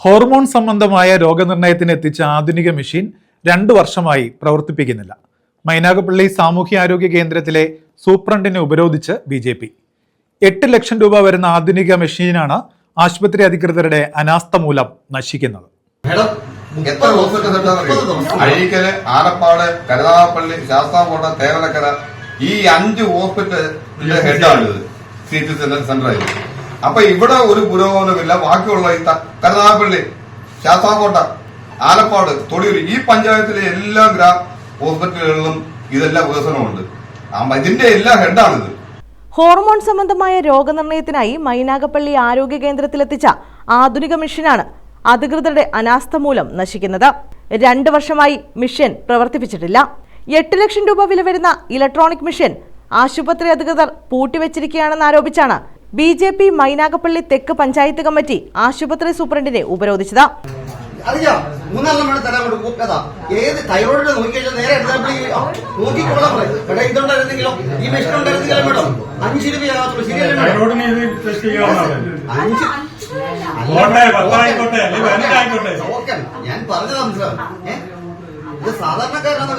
Hormone സംബന്ധമായ രോഗനിർണയത്തിന് എത്തിച്ച ആധുനിക മെഷീൻ 2 വർഷമായി പ്രവർത്തിപ്പിക്കുന്നില്ല. മൈനാഗപ്പള്ളി സാമൂഹ്യാരോഗ്യ കേന്ദ്രത്തിലെ സൂപ്രണ്ടിനെ ഉപരോധിച്ച് BJP. 8 ലക്ഷം രൂപ വരുന്ന ആധുനിക മെഷീനാണ് ആശുപത്രി അധികൃതരുടെ അനാസ്ഥ മൂലം നശിക്കുന്നത്. എത്ര ഹോസ്പിറ്റൽ അഴീക്കല്, ആലപ്പാട്, കരുനാഗപ്പള്ളി, ശാസ്താംകോട്ട, തേവലക്കര ഈ 5 ഹോസ്പിറ്റലിന്റെ ഹെഡാണിത് CT സെന്ററായി. അപ്പൊ ഇവിടെ ഒരു പുരോഗമനമില്ല. ബാക്കിയുള്ള ഈ കരുനാഗപ്പള്ളി, ശാസ്താംകോട്ട, ആലപ്പാട്, തൊടിയൂർ ഈ പഞ്ചായത്തിലെ എല്ലാ ഹോസ്പിറ്റലുകളിലും ഇതെല്ലാം വികസനമുണ്ട്. ഇതിന്റെ എല്ലാ ഹെഡാണിത്. ഹോർമോൺ സംബന്ധമായ രോഗനിർണയത്തിനായി മൈനാഗപ്പള്ളി ആരോഗ്യ കേന്ദ്രത്തിലെത്തിച്ച ആധുനിക മെഷീനാണ് അധികൃതരുടെ അനാസ്ഥ മൂലം നശിക്കുന്നത്. 2 വർഷമായി മെഷീൻ പ്രവർത്തിപ്പിച്ചിട്ടില്ല. 8 ലക്ഷം രൂപ വില വരുന്ന ഇലക്ട്രോണിക് മെഷീൻ ആശുപത്രി അധികൃതർ പൂട്ടിവെച്ചിരിക്കുകയാണെന്ന് ആരോപിച്ചാണ് BJP മൈനാഗപ്പള്ളി തെക്ക് പഞ്ചായത്ത് കമ്മിറ്റി ആശുപത്രി സൂപ്രണ്ടിനെ ഉപരോധിച്ചത്. ഞാൻ പറഞ്ഞത് സാധാരണക്കാരാണ്.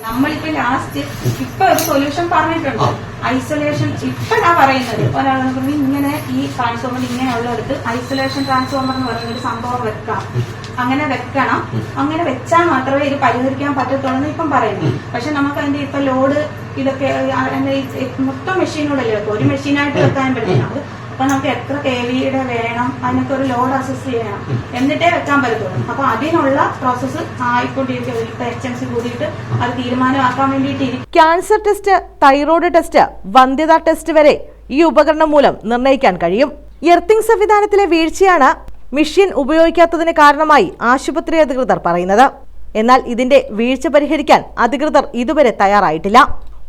നമ്മളിപ്പോ ലാസ്റ്റ് ഇപ്പൊ ഒരു സൊല്യൂഷൻ പറഞ്ഞിട്ടുണ്ട്. ഐസൊലേഷൻ ഇപ്പഴാ പറയുന്നത്. ഒരാളെ ഇങ്ങനെ ഈ ട്രാൻസ്ഫോമർ ഇങ്ങനെയുള്ളടത്ത് ഐസൊലേഷൻ ട്രാൻസ്ഫോമർ എന്ന് പറയുന്ന ഒരു സംഭവം വെക്കാം, അങ്ങനെ വെക്കണം, അങ്ങനെ വെച്ചാൽ മാത്രമേ ഇത് പരിഹരിക്കാൻ പറ്റത്തുള്ളൂ ഇപ്പം പറയുന്നു. പക്ഷെ നമുക്ക് അതിന്റെ ഇപ്പൊ ലോഡ് ഇതൊക്കെ മൊത്തം മെഷീനോടല്ലേ വെക്കും, ഒരു മെഷീനായിട്ട് വെക്കാൻ പറ്റില്ല. അപ്പൊ നമുക്ക് എത്ര KVയുടെ വേണം, അതിനൊക്കെ ഒരു ലോഡ് അസസ് ചെയ്യണം, എന്നിട്ടേ വെക്കാൻ പറ്റത്തുള്ളൂ. അപ്പൊ അതിനുള്ള പ്രോസസ്സ് ആയിക്കൊണ്ടിരിക്കും. HMC കൂടിയിട്ട് അത് തീരുമാനമാക്കാൻ വേണ്ടിയിട്ട് ക്യാൻസർ ടെസ്റ്റ്, തൈറോയ്ഡ് ടെസ്റ്റ്, വന്ധ്യതാ ടെസ്റ്റ് വരെ ഈ ഉപകരണം മൂലം നിർണ്ണയിക്കാൻ കഴിയും. എർത്തിങ് സംവിധാനത്തിലെ വീഴ്ചയാണ് മെഷീൻ ഉപയോഗിക്കാത്തതിന് കാരണമായി ആശുപത്രി അധികൃതർ പറയുന്നത്. എന്നാൽ ഇതിന്റെ വീഴ്ച പരിഹരിക്കാൻ അധികൃതർ ഇതുവരെ തയ്യാറായിട്ടില്ല.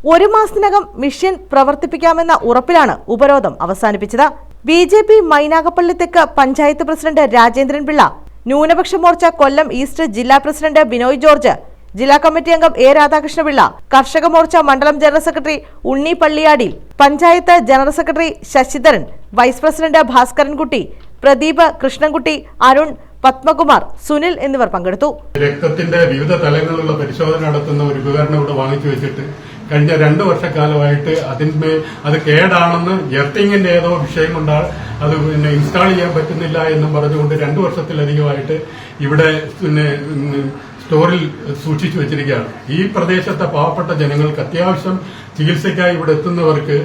1 മാസത്തിനകം മെഷീൻ പ്രവർത്തിപ്പിക്കാമെന്ന ഉറപ്പിലാണ് ഉപരോധം അവസാനിപ്പിച്ചത്. BJP മൈനാഗപ്പള്ളി തെക്ക് പഞ്ചായത്ത് പ്രസിഡന്റ് രാജേന്ദ്രൻ പിള്ള, ന്യൂനപക്ഷ മോർച്ച കൊല്ലം ഈസ്റ്റ് ജില്ലാ പ്രസിഡന്റ് ബിനോയ് ജോർജ്, ജില്ലാ കമ്മിറ്റി അംഗം A രാധാകൃഷ്ണപിള്ള, കർഷക മോർച്ച മണ്ഡലം ജനറൽ സെക്രട്ടറി ഉണ്ണി പള്ളിയാടിയിൽ, panchayat general secretary Sasidharan, vice president Bhaskarankutty, Pradeep, Krishnankutty, Arun, Padmakumar, Sunil എന്നിവർ പങ്കെടുത്തു. രക്തത്തിന്റെ വിവിധ തലങ്ങളിലുള്ള പരിശോധന നടത്തുന്ന ഒരു ഉപകരണം ഇവിടെ വാങ്ങിച്ചു വെച്ചിട്ട് കഴിഞ്ഞ 2 വർഷക്കാലമായിട്ട് അത് കേടാണെന്ന് എർത്തിങ്ങിന്റെ ഏതോ വിഷയം കൊണ്ടാണ് അത് ഇൻസ്റ്റാൾ ചെയ്യാൻ പറ്റുന്നില്ല എന്നും പറഞ്ഞുകൊണ്ട് 2 വർഷത്തിലധികമായിട്ട് ഇവിടെ സ്റ്റോറിൽ സൂക്ഷിച്ചു വെച്ചിരിക്കുകയാണ്. ഈ പ്രദേശത്തെ പാവപ്പെട്ട ജനങ്ങൾക്ക് അത്യാവശ്യം ചികിത്സയ്ക്കായി ഇവിടെ എത്തുന്നവർക്ക്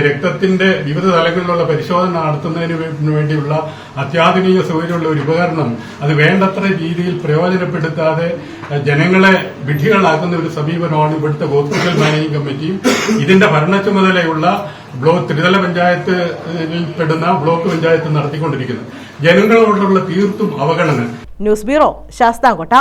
രക്തത്തിന്റെ വിവിധ തലങ്ങളിലുള്ള പരിശോധന നടത്തുന്നതിന് വേണ്ടിയുള്ള അത്യാധുനിക സൗകര്യമുള്ള ഒരു ഉപകരണം അത് വേണ്ടത്ര രീതിയിൽ പ്രയോജനപ്പെടുത്താതെ ജനങ്ങളെ വിഡ്ഢികളാക്കുന്ന ഒരു സമീപനമാണ് ഇവിടുത്തെ ഹോസ്പിറ്റൽ മാനേജിംഗ് കമ്മിറ്റിയും ഇതിന്റെ ഭരണ ചുമതലയുള്ള ത്രിതല പഞ്ചായത്തിൽപ്പെടുന്ന ബ്ലോക്ക് പഞ്ചായത്ത് നടത്തിക്കൊണ്ടിരിക്കുന്നത്. ജനങ്ങളോടുള്ള തീർത്തും അവഗണന. News bureau, Sasthamkotta.